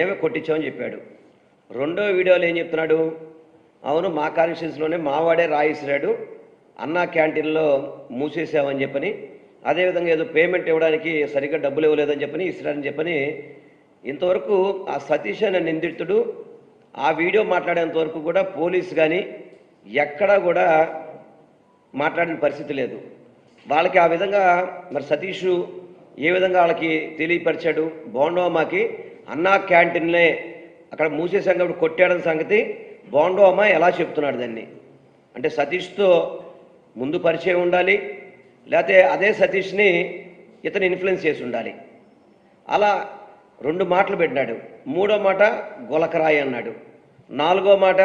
మేమే కొట్టించామని చెప్పాడు. రెండో వీడియోలో ఏం చెప్తున్నాడు? అవును, మా కాన్స్టిట్యూన్సీలోనే మావాడే రాయిసిరాడు, అన్నా క్యాంటీన్లో మూసేసామని చెప్పని, అదేవిధంగా ఏదో పేమెంట్ ఇవ్వడానికి సరిగ్గా డబ్బులు ఇవ్వలేదని చెప్పని ఇసిరారని చెప్పని. ఇంతవరకు ఆ సతీష్ అనే నిందితుడు ఆ వీడియో మాట్లాడేంత వరకు కూడా పోలీసు కానీ ఎక్కడా కూడా మాట్లాడిన పరిస్థితి లేదు. వాళ్ళకి ఆ విధంగా మరి సతీష్ ఏ విధంగా వాళ్ళకి తెలియపరిచాడు? బోండోమాకి అన్నా క్యాంటీన్లే అక్కడ మూసేసాం కాబట్టి కొట్టాడని సంగతి బోండోమా ఎలా చెప్తున్నాడు దాన్ని? అంటే సతీష్తో ముందు పరిచయం ఉండాలి, లేకపోతే అదే సతీష్ని ఇతను ఇన్ఫ్లుయెన్స్ చేసి ఉండాలి. అలా రెండు మాటలు పెట్టినాడు. మూడో మాట గొలకరాయి అన్నాడు. నాలుగో మాట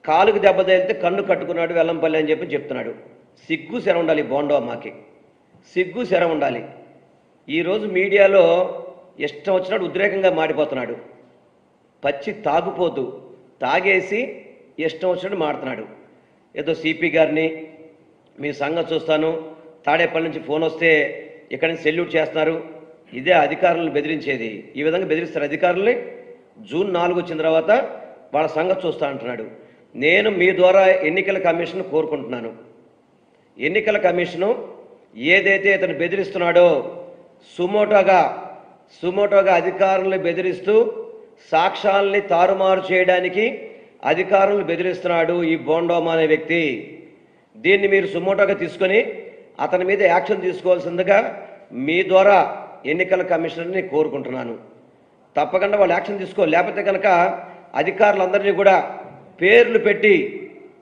కాలుకు దెబ్బ తగిలితే కన్ను కట్టుకున్నాడు వెల్లంపల్లి అని చెప్పి చెప్తున్నాడు. సిగ్గు శర ఉండాలి బోండోమాకి, సిగ్గు శర ఉండాలి. ఈరోజు మీడియాలో ఇష్టం వచ్చినట్టు ఉద్రేకంగా మాడిపోతున్నాడు. పచ్చి తాగుపోతూ తాగేసి ఇష్టం వచ్చినట్టు మాడుతున్నాడు. ఏదో సిపి గారిని మీ సంగతి చూస్తాను, తాడేపల్లి నుంచి ఫోన్ వస్తే ఇక్కడి నుంచి సెల్యూట్ చేస్తున్నారు, ఇదే అధికారులను బెదిరించేది. ఈ విధంగా బెదిరిస్తారు అధికారుల్ని. జూన్ 4 వచ్చిన తర్వాత వాళ్ళ సంగతి చూస్తా అంటున్నాడు. నేను మీ ద్వారా ఎన్నికల కమిషన్ కోరుకుంటున్నాను, ఎన్నికల కమిషను ఏదైతే ఇతను బెదిరిస్తున్నాడో సుమోటోగా అధికారులను బెదిరిస్తూ సాక్ష్యాలని తారుమారు చేయడానికి అధికారులను బెదిరిస్తున్నాడు ఈ బోండోమా అనే వ్యక్తి. దీన్ని మీరు సుమోటోగా తీసుకొని అతని మీద యాక్షన్ తీసుకోవాల్సిందిగా మీ ద్వారా ఎన్నికల కమిషనర్ని కోరుకుంటున్నాను. తప్పకుండా వాళ్ళు యాక్షన్ తీసుకోవాలి. లేకపోతే కనుక అధికారులందరినీ కూడా పేర్లు పెట్టి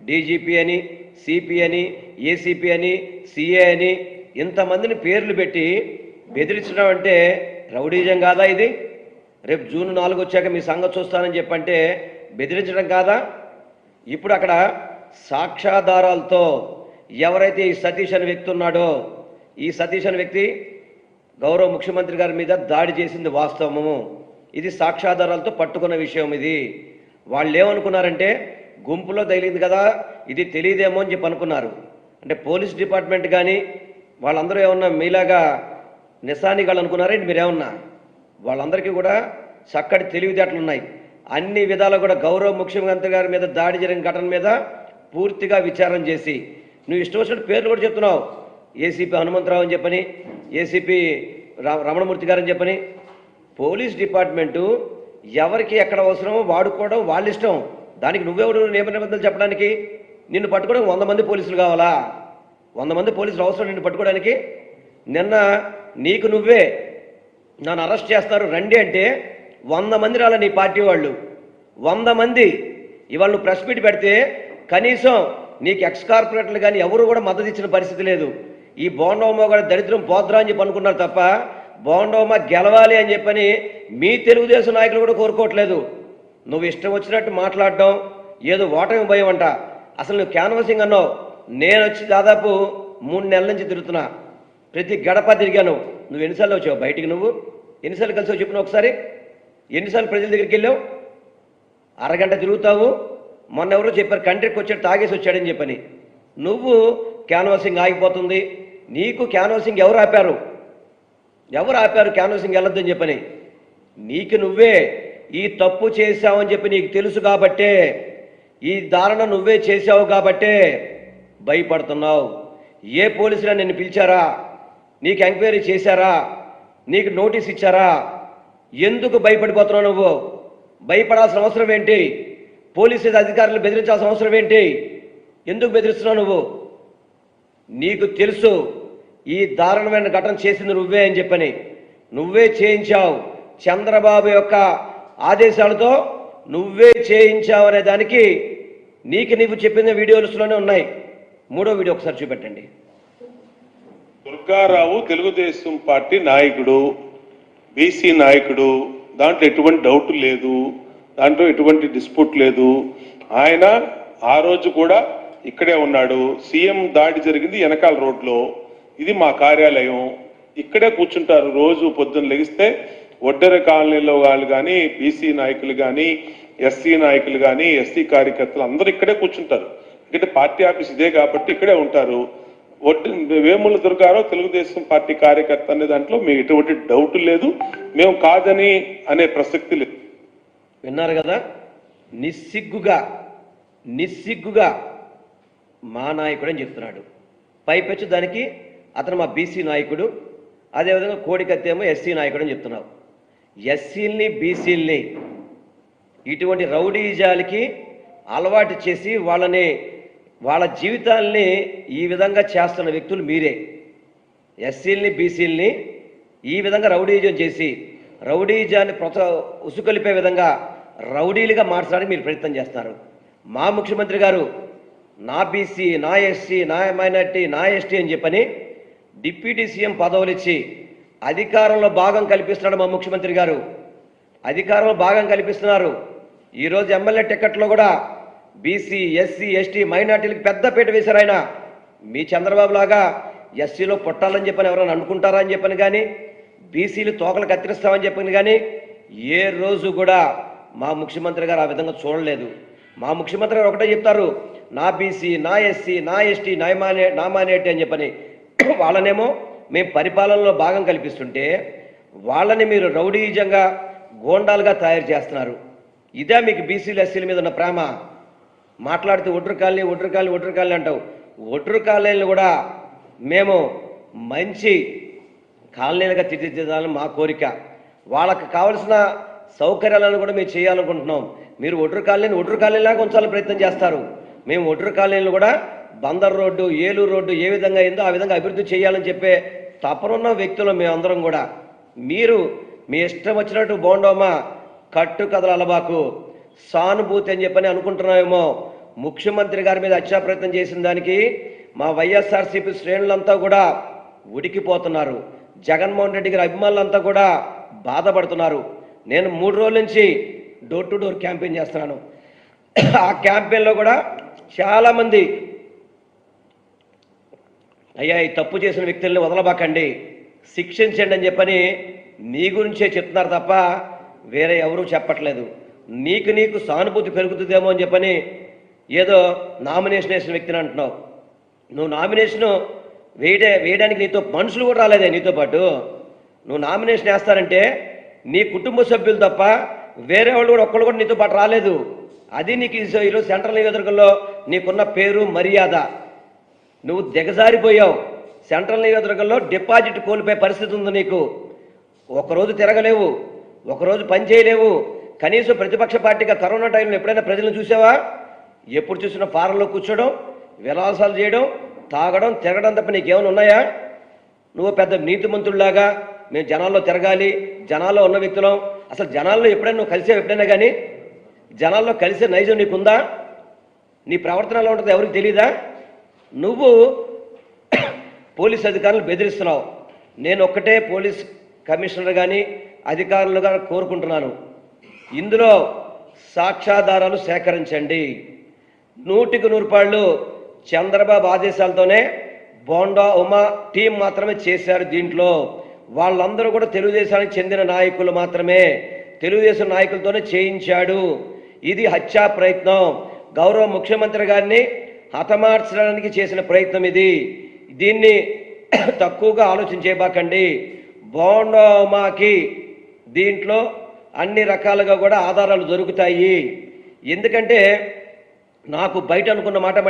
డీజీపీ అని, సిపి అని, ఏసీపీ అని, సిఏ అని ఇంతమందిని పేర్లు పెట్టి బెదిరించడం అంటే రౌడీజం కాదా ఇది? రేపు జూన్ 4 వచ్చాక మీ సంగతి చూస్తానని చెప్పంటే బెదిరించడం కాదా? ఇప్పుడు అక్కడ సాక్ష్యాధారాలతో ఎవరైతే ఈ సతీష్ అనే వ్యక్తి ఉన్నాడో, ఈ సతీష్ అనే వ్యక్తి గౌరవ ముఖ్యమంత్రి గారి మీద దాడి చేసింది వాస్తవము, ఇది సాక్ష్యాధారాలతో పట్టుకున్న విషయం. ఇది వాళ్ళు ఏమనుకున్నారంటే గుంపులో తగిలింది కదా, ఇది తెలియదేమో అని చెప్పి అనుకున్నారు. అంటే పోలీస్ డిపార్ట్మెంట్ కానీ వాళ్ళందరూ ఏమన్నా మీలాగా నిశానిగాళ్ళు అనుకున్నారంటే మీరేమన్నా? వాళ్ళందరికీ కూడా చక్కటి తెలివితేటలు ఉన్నాయి. అన్ని విధాలు కూడా గౌరవ ముఖ్యమంత్రి గారి మీద దాడి జరిగిన ఘటన మీద పూర్తిగా విచారణ చేసి, నువ్వు ఇష్టం వచ్చినట్టు పేర్లు కూడా చెప్తున్నావు, ఏసీపీ హనుమంతరావు అని చెప్పని, ఏసీపీ రమణమూర్తి గారని చెప్పని. పోలీస్ డిపార్ట్మెంటు ఎవరికి ఎక్కడ అవసరమో వాడుకోవడం వాళ్ళ ఇష్టం. దానికి నువ్వెవడు నియమ నిబంధనలు చెప్పడానికి? నిన్ను పట్టుకోవడానికి 100 మంది పోలీసులు కావాలా? 100 మంది పోలీసులు అవసరం నిన్ను పట్టుకోవడానికి? నిన్న నీకు నువ్వే నన్ను అరెస్ట్ చేస్తారు రండి అంటే 100 మంది రాలా నీ పార్టీ వాళ్ళు, 100 మంది. ఇవాళ నువ్వు ప్రెస్ మీట్ పెడితే కనీసం నీకు ఎక్స్ కార్పొరేటర్లు కానీ ఎవరు కూడా మద్దతు ఇచ్చిన పరిస్థితి లేదు. ఈ బోండోమా కూడా దరిద్రం పోద్రా అని చెప్పి అనుకున్నారు తప్ప బోండోమా గెలవాలి అని చెప్పని మీ తెలుగుదేశం నాయకులు కూడా కోరుకోవట్లేదు. నువ్వు ఇష్టం వచ్చినట్టు మాట్లాడడం ఏదో ఓటమి భయం అంట. అసలు నువ్వు క్యాన్వాసింగ్ అన్నావు. నేను వచ్చి దాదాపు 3 నెలల నుంచి తిరుగుతున్నా, ప్రతి గడప తిరిగాను. నువ్వు ఎన్నిసార్లు వచ్చావు బయటికి? నువ్వు ఎన్నిసార్లు కలిసావు చెప్పిన ఒకసారి? ఎన్నిసార్లు ప్రజల దగ్గరికి వెళ్ళావు? అరగంట తిరుగుతావు. మొన్న ఎవరో చెప్పారు కంట్రీకి వచ్చాడు తాగేసి వచ్చాడని చెప్పని. నువ్వు క్యాన్వాసింగ్ ఆగిపోతుంది, నీకు క్యాన్వాసింగ్ ఎవరు ఆపారు క్యాన్వాసింగ్ వెళ్ళొద్దని చెప్పని? నీకు నువ్వే ఈ తప్పు చేశావని చెప్పి నీకు తెలుసు కాబట్టే, ఈ దారుణ నువ్వే చేశావు కాబట్టే భయపడుతున్నావు. ఏ పోలీసులు నిన్ను పిలిచారా? నీకు ఎంక్వైరీ చేశారా? నీకు నోటీస్ ఇచ్చారా? ఎందుకు భయపడిపోతున్నావు నువ్వు? భయపడాల్సిన అవసరం ఏంటి? పోలీసు అధికారులు బెదిరించాల్సిన అవసరం ఏంటి? ఎందుకు బెదిరిస్తున్నావు నువ్వు? నీకు తెలుసు ఈ దారుణమైన ఘటన చేసింది నువ్వే అని చెప్పని. నువ్వే చేయించావు, చంద్రబాబు యొక్క ఆదేశాలతో నువ్వే చేయించావు అనే దానికి నీవు చెప్పిన వీడియోస్లోనే ఉన్నాయి. 3వ వీడియో ఒకసారి చూపెట్టండి. దుర్గారావు తెలుగుదేశం పార్టీ నాయకుడు, బీసీ నాయకుడు, దాంట్లో ఎటువంటి డౌట్ లేదు, దాంట్లో ఎటువంటి డిస్ప్యూట్ లేదు. ఆయన ఆ రోజు కూడా ఇక్కడే ఉన్నాడు. సీఎం దాడి జరిగింది వెనకాల రోడ్లో, ఇది మా కార్యాలయం, ఇక్కడే కూర్చుంటారు రోజు పొద్దున్న లెగిస్తే. ఒడ్డెర కాలనీలో వాళ్ళు కానీ, బీసీ నాయకులు కానీ, ఎస్సీ నాయకులు కానీ, ఎస్సీ కార్యకర్తలు అందరూ ఇక్కడే కూర్చుంటారు. ఎందుకంటే పార్టీ ఆఫీస్ ఇదే కాబట్టి ఇక్కడే ఉంటారు. వేముల దుర్గారావు తెలుగుదేశం పార్టీ కార్యకర్త అనే దాంట్లో మీకు ఎటువంటి డౌట్ లేదు. మేము కాదని అనే ప్రసక్తి లేదు. విన్నారు కదా, నిస్సిగ్గుగా మా నాయకుడు అని చెప్తున్నాడు. పైపెచ్చు దానికి అతను మా బీసీ నాయకుడు, అదేవిధంగా కోడికత్తేమో ఎస్సీ నాయకుడు అని చెప్తున్నావు. ఎస్సీల్ని బీసీల్ని ఇటువంటి రౌడీజాలకి అలవాటు చేసి వాళ్ళ జీవితాల్ని ఈ విధంగా చేస్తున్న వ్యక్తులు మీరే. ఎస్సీల్ని బీసీల్ని ఈ విధంగా రౌడీజం చేసి రౌడీజాన్ని ఉసుకొలిపే విధంగా రౌడీలుగా మార్చడానికి మీరు ప్రయత్నం చేస్తున్నారు. మా ముఖ్యమంత్రి గారు నా బీసీ, నా ఎస్సీ, నా మైనార్టీ, నా ఎస్టీ అని చెప్పని డిప్యూటీ సీఎం పదవులు ఇచ్చి అధికారంలో భాగం కల్పిస్తున్నాడు. మా ముఖ్యమంత్రి గారు అధికారంలో భాగం కల్పిస్తున్నారు. ఈరోజు ఎమ్మెల్యే టికెట్లో కూడా బీసీ, ఎస్సీ, ఎస్టీ, మైనార్టీలకు పెద్దపీట వేశారు ఆయన. మీ చంద్రబాబు లాగా ఎస్సీలో పుట్టాలని చెప్పని ఎవరైనా అనుకుంటారా అని చెప్పని కానీ, బీసీలు తోకలు కత్తిరిస్తామని చెప్పని కానీ ఏ రోజు కూడా మా ముఖ్యమంత్రి గారు ఆ విధంగా చూడలేదు. మా ముఖ్యమంత్రి గారు ఒకటే చెప్తారు, నా బీసీ, నా ఎస్సీ, నా ఎస్టీ, నా మైనార్టీ అని చెప్పని. వాళ్ళనేమో మేము పరిపాలనలో భాగం కల్పిస్తుంటే వాళ్ళని మీరు రౌడీజంగా గోండాలుగా తయారు చేస్తున్నారు. ఇదే మీకు బీసీలు ఎస్సీల మీద ఉన్న ప్రేమ? మాట్లాడితే ఒడ్రు కాలనీ అంటావు. ఒడ్రు కాలనీలు కూడా మేము మంచి కాలనీలుగా తీర్చిదిద్దాలని మా కోరిక. వాళ్ళకి కావలసిన సౌకర్యాలను కూడా మేము చేయాలనుకుంటున్నాం. మీరు ఒడ్రు కాలనీలాగా ఉంచాలని ప్రయత్నం చేస్తారు. మేము ఒడ్రు కాలనీలు కూడా బందర్ రోడ్డు, ఏలూరు రోడ్డు ఏ విధంగా అయిందో ఆ విధంగా అభివృద్ధి చేయాలని చెప్పే తపనున్న వ్యక్తులు మేమందరం కూడా. మీరు మీ ఇష్టం వచ్చినట్టు బోండోమా కట్టు కథలు అలబాకు సానుభూతి అని చెప్పని అనుకుంటున్నామేమో. ముఖ్యమంత్రి గారి మీద హత్యా ప్రయత్నం చేసిన దానికి మా వైఎస్ఆర్సీపీ శ్రేణులంతా కూడా ఉడికిపోతున్నారు. జగన్మోహన్ రెడ్డి గారి అభిమానులంతా కూడా బాధపడుతున్నారు. నేను 3 రోజుల నుంచి డోర్ టు డోర్ క్యాంపెయిన్ చేస్తున్నాను. ఆ క్యాంపెయిన్లో కూడా చాలామంది అయ్యా ఈ తప్పు చేసిన వ్యక్తుల్ని వదలబాకండి, శిక్షించండి అని చెప్పని నీ గురించే చెప్తున్నారు తప్ప వేరే ఎవరూ చెప్పట్లేదు. నీకు సానుభూతి పెరుగుతుందేమో అని చెప్పని ఏదో నామినేషన్ వేసిన వ్యక్తిని అంటున్నావు. నువ్వు నామినేషన్ వేయడానికి నీతో మనుషులు కూడా రాలేదే. నీతో పాటు నువ్వు నామినేషన్ వేస్తారంటే నీ కుటుంబ సభ్యులు తప్ప వేరే వాళ్ళు కూడా ఒక్కళ్ళు కూడా నీతో పాటు రాలేదు. అది నీకు ఈరోజు సెంట్రల్ నియోజకవర్గంలో నీకున్న పేరు మర్యాద. నువ్వు దిగజారిపోయావు. సెంట్రల్ నియోజకవర్గంలో డిపాజిట్ కోల్పోయే పరిస్థితి ఉంది నీకు. ఒకరోజు తిరగలేవు, ఒకరోజు పని చేయలేవు. కనీసం ప్రతిపక్ష పార్టీగా కరోనా టైంలో ఎప్పుడైనా ప్రజలను చూసావా? ఎప్పుడు చూసినా ఫారంలో కూర్చోవడం, విలాసాలు చేయడం, తాగడం, తిరగడం తప్ప నీకేమైనా ఉన్నాయా? నువ్వు పెద్ద నీతిమంతుడిలాగా మేము జనాల్లో తిరగాలి, జనాల్లో ఉన్న వ్యక్తులం. అసలు జనాల్లో ఎప్పుడైనా నువ్వు కలిసావు? ఎప్పుడైనా కానీ జనాల్లో కలిసే నైజం నీకుందా? నీ ప్రవర్తన ఎలా ఉంటుందో ఎవరికి తెలీదా? నువ్వు పోలీస్ అధికారులు బెదిరిస్తున్నావు. నేను ఒక్కటే పోలీస్ కమిషనర్ కానీ అధికారులుగా కోరుకుంటున్నాను, ఇందులో సాక్ష్యాధారాలు సేకరించండి. 100కి 100 చంద్రబాబు ఆదేశాలతోనే బోండా ఉమా టీం మాత్రమే చేశారు. దీంట్లో వాళ్ళందరూ కూడా తెలుగుదేశానికి చెందిన నాయకులు మాత్రమే, తెలుగుదేశం నాయకులతోనే చేయించాడు. ఇది హత్యా ప్రయత్నం. గౌరవ ముఖ్యమంత్రి గారిని హతమార్చడానికి చేసిన ప్రయత్నం ఇది. దీన్ని తక్కువగా ఆలోచన చేయబాకండి. బోండా ఉమాకి దీంట్లో అన్ని రకాలుగా కూడా ఆధారాలు దొరుకుతాయి. ఎందుకంటే నాకు బయట అనుకున్న మాట మళ్ళీ